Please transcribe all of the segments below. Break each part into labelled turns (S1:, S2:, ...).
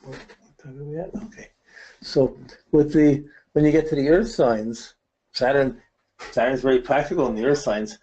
S1: What time are we at? Okay. So with the, when you get to the earth signs, Saturn's very practical in the earth signs.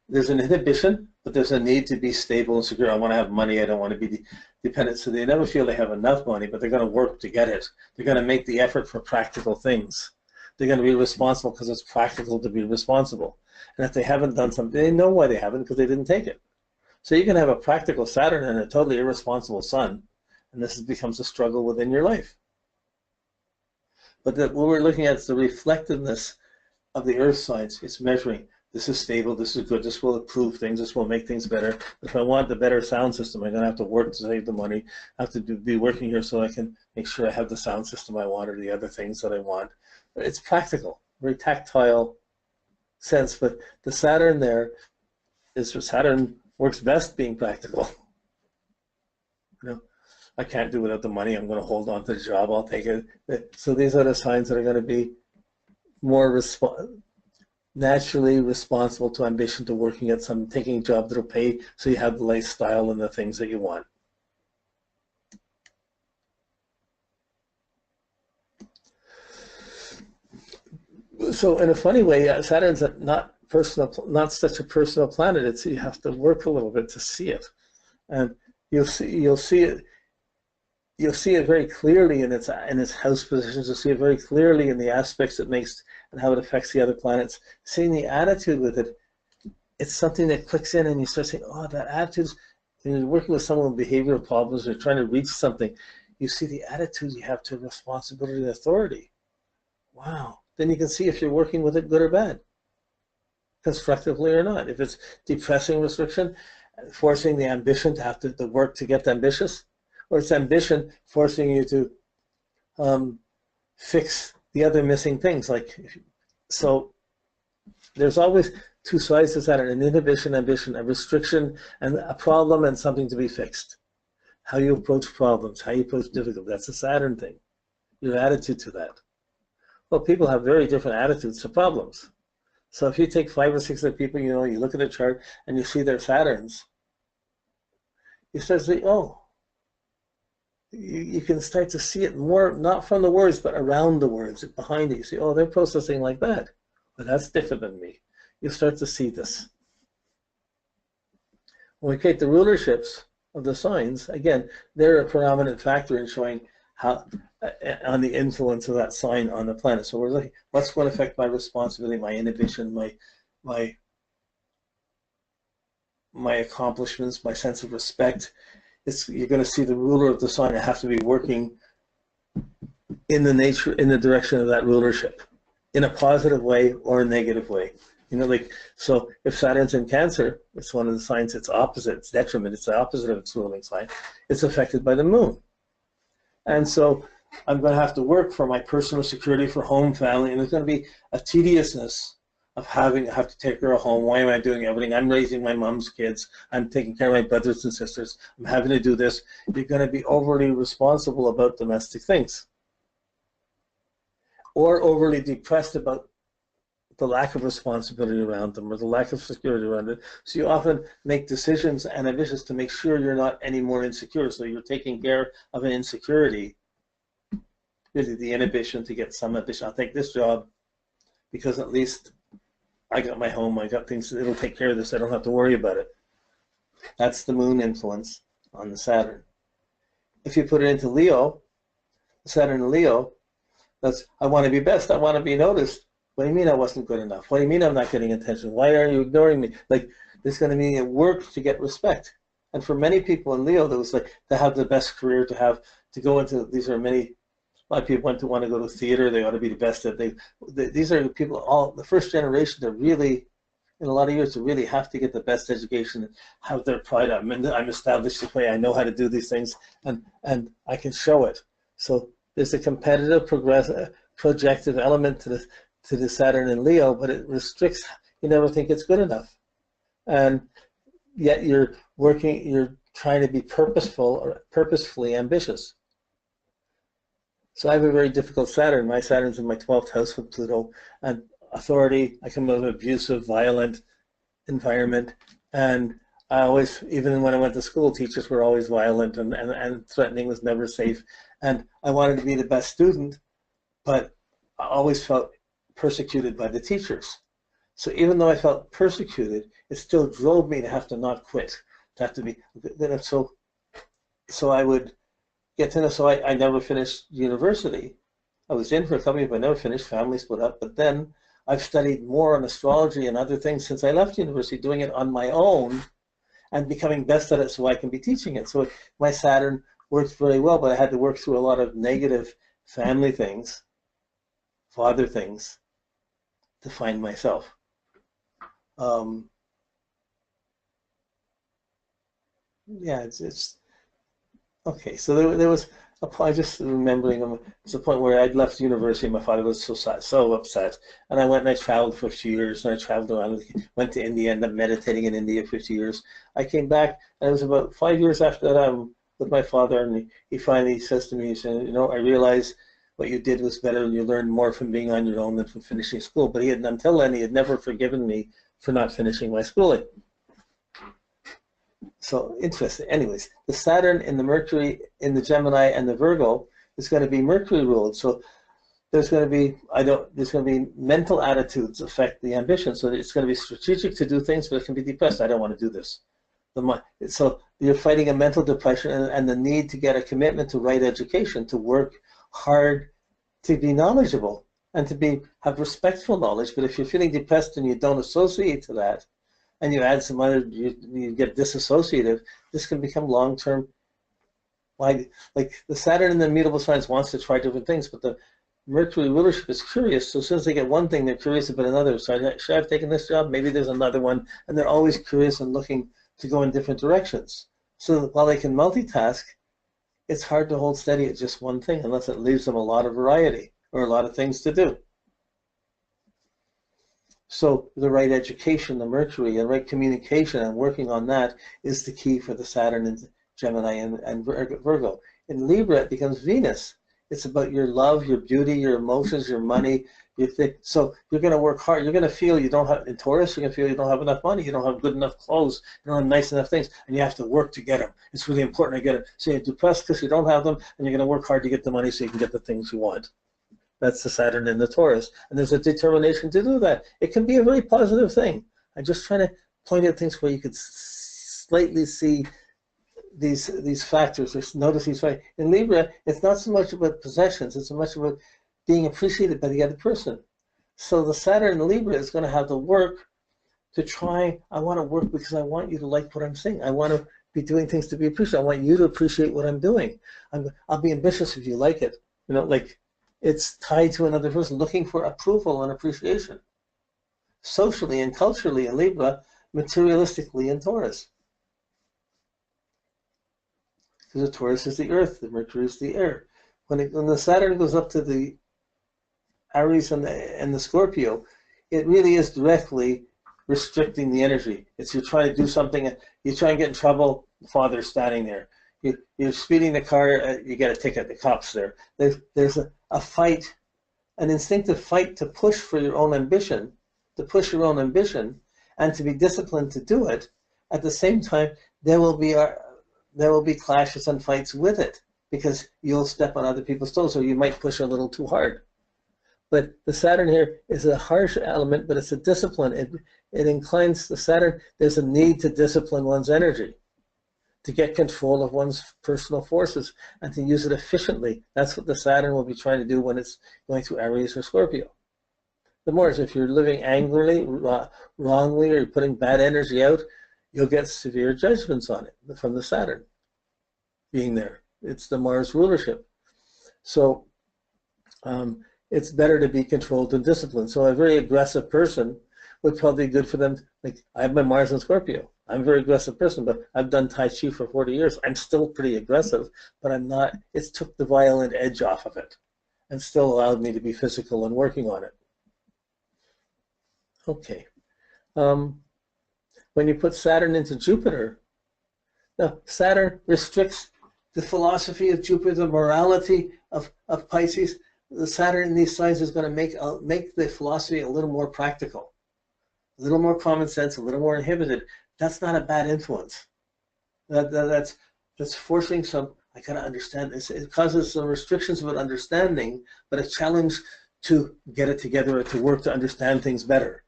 S1: There's an inhibition, but there's a need to be stable and secure. I want to have money. I don't want to be dependent. So they never feel they have enough money, but they're going to work to get it. They're going to make the effort for practical things. They're going to be responsible because it's practical to be responsible. And if they haven't done something, they know why they haven't, because they didn't take it. So you can have a practical Saturn and a totally irresponsible Sun, and this becomes a struggle within your life. But what we're looking at is the reflectiveness of the earth signs. It's measuring. This is stable, this is good, this will improve things, this will make things better. But if I want the better sound system, I'm going to have to work to save the money. I have to be working here so I can make sure I have the sound system I want or the other things that I want. But it's practical, very tactile sense. But the Saturn there is, Saturn works best being practical. You know, I can't do without the money. I'm going to hold on to the job. I'll take it. So these are the signs that are going to be more naturally responsible to ambition, to working at some, taking a job that'll pay so you have the lifestyle and the things that you want. So in a funny way, Saturn's not such a personal planet. You have to work a little bit to see it, and you'll see it very clearly in its house positions. You'll see it very clearly in the aspects it makes and how it affects the other planets. Seeing the attitude with it, it's something that clicks in, and you start saying, oh, that attitude. When you're working with someone with behavioral problems or trying to reach something, you see the attitude you have to responsibility and authority. Wow. Then you can see if you're working with it good or bad, constructively or not. If it's depressing restriction, forcing the ambition to have to work to get ambitious, or it's ambition forcing you to fix the other missing things. So there's always two sides to Saturn: an inhibition, ambition, a restriction, and a problem and something to be fixed. How you approach problems, how you approach difficulty, that's a Saturn thing. Your attitude to that. Well, people have very different attitudes to problems. So if you take 5 or 6 other people, you look at a chart and you see their Saturns, you start to say, oh, you can start to see it more, not from the words, but around the words, behind it. You see, oh, they're processing like that. But that's different than me. You start to see this. When we create the rulerships of the signs, again, they're a predominant factor in showing how on the influence of that sign on the planet. So we're looking, what's going to affect my responsibility, my inhibition, my accomplishments, my sense of respect. You're going to see the ruler of the sign. I have to be working in the direction of that rulership, in a positive way or a negative way. So if Saturn's in Cancer, it's one of the signs. It's opposite. It's detriment. It's the opposite of its ruling sign. It's affected by the moon, and so I'm going to have to work for my personal security, for home, family, and there's going to be a tediousness of I have to take care of home. Why am I doing everything? I'm raising my mom's kids. I'm taking care of my brothers and sisters. I'm having to do this. You're going to be overly responsible about domestic things, or overly depressed about the lack of responsibility around them or the lack of security around it. So you often make decisions and ambitious to make sure you're not any more insecure. So you're taking care of an insecurity, really the inhibition to get some ambition. I'll take this job because at least I got my home, I got things, it'll take care of this, I don't have to worry about it. That's the moon influence on the Saturn. If you put it into Leo, Saturn in Leo, that's, I want to be best, I want to be noticed. What do you mean I wasn't good enough? What do you mean I'm not getting attention? Why are you ignoring me? Like, there's going to be a work to get respect. And for many people in Leo, there was like, to have the best career, to go into, these are many, a lot of people want to go to theater, they ought to be the best at these are the people, the first generation that really, in a lot of years, to really have to get the best education, have their pride. I'm established this way, I know how to do these things, and I can show it. So there's a competitive, projective element to the Saturn in Leo, but it restricts, you never think it's good enough. And yet you're trying to be purposeful or purposefully ambitious. So I have a very difficult Saturn. My Saturn's in my 12th house with Pluto, and authority. I come out of an abusive, violent environment, and I always, even when I went to school, teachers were always violent, and threatening was never safe. And I wanted to be the best student, but I always felt persecuted by the teachers. So even though I felt persecuted, it still drove me to have to not quit, to have to be. So I would get to know. So I never finished university. I was in for a couple of years, but I never finished. Family split up. But then I've studied more on astrology and other things since I left university, doing it on my own and becoming best at it so I can be teaching it. So my Saturn worked very well, but I had to work through a lot of negative family things, father things, to find myself. Yeah, it's okay. So there was I just remembering it's a point where I'd left university. My father was so sad, so upset, and I went and I traveled for a few years. And I traveled around, went to India, ended up meditating in India for 2 years. I came back, and it was about 5 years after that I'm with my father, and he finally says to me, he said, I realize what you did was better, and you learned more from being on your own than from finishing school. But until then, he had never forgiven me for not finishing my schooling. So interesting. Anyways, the Saturn in the Mercury in the Gemini and the Virgo is going to be Mercury ruled. So there's going to be mental attitudes affect the ambition. So it's going to be strategic to do things, but it can be depressed. I don't want to do this. So you're fighting a mental depression and the need to get a commitment to right education, to work hard, to be knowledgeable, and to have respectful knowledge. But if you're feeling depressed and you don't associate to that, and you add some other, you get disassociative, this can become long-term. Like the Saturn in the mutable signs wants to try different things, but the Mercury rulership is curious. So as soon as they get one thing, they're curious about another. So should I have taken this job? Maybe there's another one. And they're always curious and looking to go in different directions. So while they can multitask, it's hard to hold steady at just one thing unless it leaves them a lot of variety or a lot of things to do. So the right education, the Mercury, and right communication, and working on that is the key for the Saturn in Gemini and Virgo. In Libra, it becomes Venus. It's about your love, your beauty, your emotions, your money. So you're going to work hard. You're going to feel you don't have, in Taurus, you're going to feel you don't have enough money, you don't have good enough clothes, you don't have nice enough things, and you have to work to get them. It's really important to get them. So you're depressed because you don't have them, and you're going to work hard to get the money so you can get the things you want. That's the Saturn in the Taurus. And there's a determination to do that. It can be a very positive thing. I'm just trying to point out things where you could slightly see these factors, or notice these factors. In Libra, it's not so much about possessions, it's so much about being appreciated by the other person. So the Saturn in Libra is going to have the work to try, I want to work because I want you to like what I'm saying. I want to be doing things to be appreciated. I want you to appreciate what I'm doing. I'll be ambitious if you like it. It's tied to another person, looking for approval and appreciation. Socially and culturally in Libra, materialistically in Taurus. Because the Taurus is the earth, the Mercury is the air. When the Saturn goes up to the Aries and the Scorpio, it really is directly restricting the energy. It's you're trying to do something, you try and get in trouble, father's standing there. You're speeding the car, you get a ticket, the cop's there. There's a fight, an instinctive fight to push for your own ambition, and to be disciplined to do it. At the same time, there will be clashes and fights with it because you'll step on other people's toes, or you might push a little too hard. But the Saturn here is a harsh element, but it's a discipline. It inclines the Saturn. There's a need to discipline one's energy, to get control of one's personal forces and to use it efficiently. That's what the Saturn will be trying to do when it's going through Aries or Scorpio. The more is if you're living angrily, wrongly, or you're putting bad energy out, you'll get severe judgments on it from the Saturn being there. It's the Mars rulership. So it's better to be controlled and disciplined. So a very aggressive person would probably be good for them. Like I have my Mars in Scorpio. I'm a very aggressive person, but I've done Tai Chi for 40 years. I'm still pretty aggressive, but I'm not, it took the violent edge off of it and still allowed me to be physical and working on it. Okay. When you put Saturn into Jupiter, now Saturn restricts the philosophy of Jupiter, the morality of Pisces. The Saturn in these signs is going to make the philosophy a little more practical, a little more common sense, a little more inhibited. that's not a bad influence. That's forcing some, I gotta understand this. It causes some restrictions about understanding, but a challenge to get it together or to work to understand things better.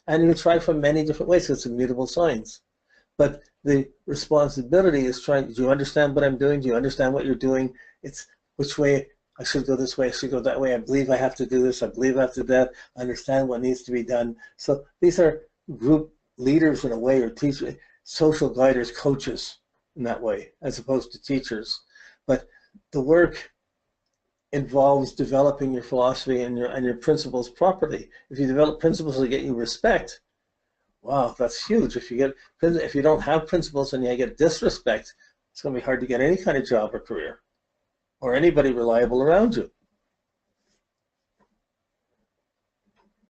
S1: And you try from many different ways. It's immutable signs. But the responsibility is trying, do you understand what I'm doing? Do you understand what you're doing? It's which way I should go this way, I should go that way. I believe I have to do this. I believe I have to do that. I understand what needs to be done. So these are group leaders in a way, or teachers, social guiders, coaches in that way, as opposed to teachers. But the work involves developing your philosophy and your principles properly. If you develop principles that get you respect, wow, that's huge. If you don't have principles and you get disrespect, it's going to be hard to get any kind of job or career, or anybody reliable around you.